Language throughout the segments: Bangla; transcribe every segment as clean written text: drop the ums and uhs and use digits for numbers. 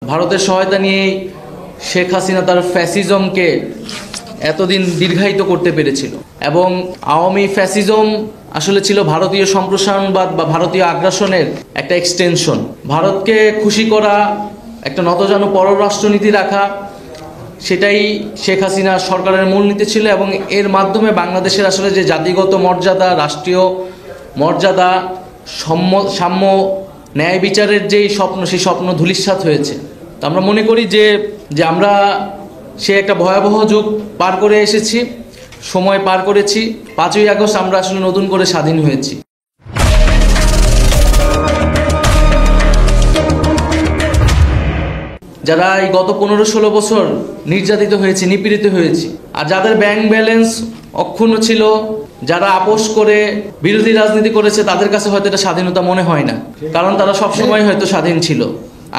ভারতের সহায়তা নিয়েই শেখ হাসিনা তার ফ্যাসিজমকে এতদিন দীর্ঘায়িত করতে পেরেছিল। এবং আওয়ামী ফ্যাসিজম আসলে ছিল ভারতীয় সম্প্রসারণবাদ বা ভারতীয় আগ্রাসনের একটা এক্সটেনশন। ভারতকে খুশি করা, একটা নতজানু পররাষ্ট্রনীতি রাখা, সেটাই শেখ হাসিনা সরকারের মূলনীতি ছিল। এবং এর মাধ্যমে বাংলাদেশের আসলে যে জাতিগত মর্যাদা, রাষ্ট্রীয় মর্যাদা, সাম্য, ন্যায় বিচারের যেই স্বপ্ন, সেই স্বপ্ন ধূলিসাৎ হয়েছে। তো আমরা মনে করি যে আমরা সে একটা ভয়াবহ যুগ পার করে এসেছি, সময় পার করেছি। 5ই আগস্ট আমরা আসলে নতুন করে স্বাধীন হয়েছি। যারা এই গত 15-16 বছর নির্যাতিত হয়েছে, নিপীড়িত হয়েছে, আর যাদের ব্যাংক ব্যালেন্স অক্ষুণ্ণ ছিল, যারা আপোষ করে বিরোধী রাজনীতি করেছে, তাদের কাছে হয়তো এটা স্বাধীনতা মনে হয় না, কারণ তারা সবসময় হয়তো স্বাধীন ছিল,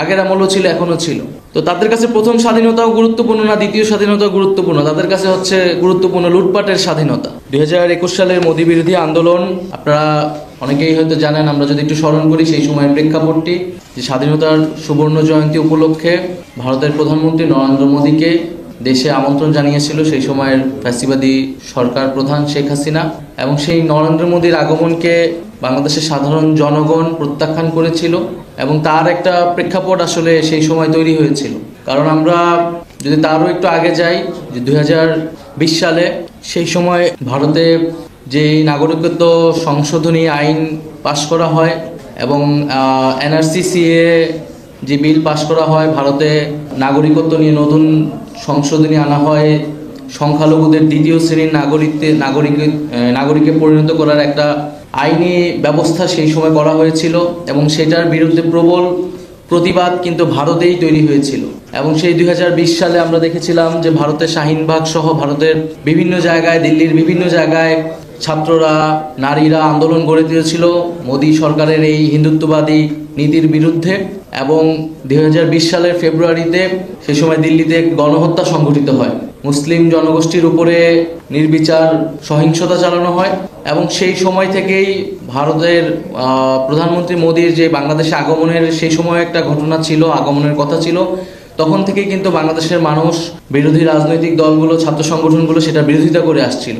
আগের আমলও ছিল, এখনো ছিল। তো তাদের কাছে প্রথম স্বাধীনতাও গুরুত্বপূর্ণ না, দ্বিতীয় স্বাধীনতাও গুরুত্বপূর্ণ, তাদের কাছে হচ্ছে গুরুত্বপূর্ণ লুটপাটের স্বাধীনতা। 2021 সালের মোদি বিরোধী আন্দোলন আপনারা অনেকেই হয়তো জানেন। আমরা যদি একটু স্মরণ করি সেই সময়ের প্রেক্ষাপটটি, যে স্বাধীনতার সুবর্ণ জয়ন্তী উপলক্ষে ভারতের প্রধানমন্ত্রী নরেন্দ্র মোদীকে দেশে আমন্ত্রণ জানিয়েছিল সেই সময়ের ফ্যাসিবাদী সরকার প্রধান শেখ হাসিনা। এবং সেই নরেন্দ্র মোদীর আগমনকে বাংলাদেশের সাধারণ জনগণ প্রত্যাখ্যান করেছিল। এবং তার একটা প্রেক্ষাপট আসলে সেই সময় তৈরি হয়েছিল। কারণ আমরা যদি তারও একটু আগে যাই, যে 2020 সালে সেই সময় ভারতে যে নাগরিকত্ব সংশোধনী আইন পাশ করা হয় এবং NRC-CAA যে বিল পাশ করা হয়, ভারতে নাগরিকত্ব নিয়ে নতুন সংশোধনী আনা হয়, সংখ্যালঘুদের দ্বিতীয় শ্রেণীর নাগরিকে পরিণত করার একটা আইনি ব্যবস্থা সেই সময় করা হয়েছিল। এবং সেটার বিরুদ্ধে প্রবল প্রতিবাদ কিন্তু ভারতেই তৈরি হয়েছিল। এবং সেই 2020 সালে আমরা দেখেছিলাম যে ভারতের শাহিনবাগ সহ ভারতের বিভিন্ন জায়গায়, দিল্লির বিভিন্ন জায়গায় ছাত্ররা, নারীরা আন্দোলন গড়ে তুলেছিল মোদী সরকারের এই হিন্দুত্ববাদী নীতির বিরুদ্ধে। এবং 2020 সালের ফেব্রুয়ারিতে সে সময় দিল্লিতে গণহত্যা সংঘটিত হয়, মুসলিম জনগোষ্ঠীর উপরে নির্বিচার সহিংসতা চালানো হয়। এবং সেই সময় থেকেই ভারতের প্রধানমন্ত্রী মোদীর যে বাংলাদেশে আগমনের সেই সময় একটা ঘটনা ছিল, আগমনের কথা ছিল, তখন থেকেই কিন্তু বাংলাদেশের মানুষ, বিরোধী রাজনৈতিক দলগুলো, ছাত্র সংগঠনগুলো সেটা বিরোধিতা করে আসছিল।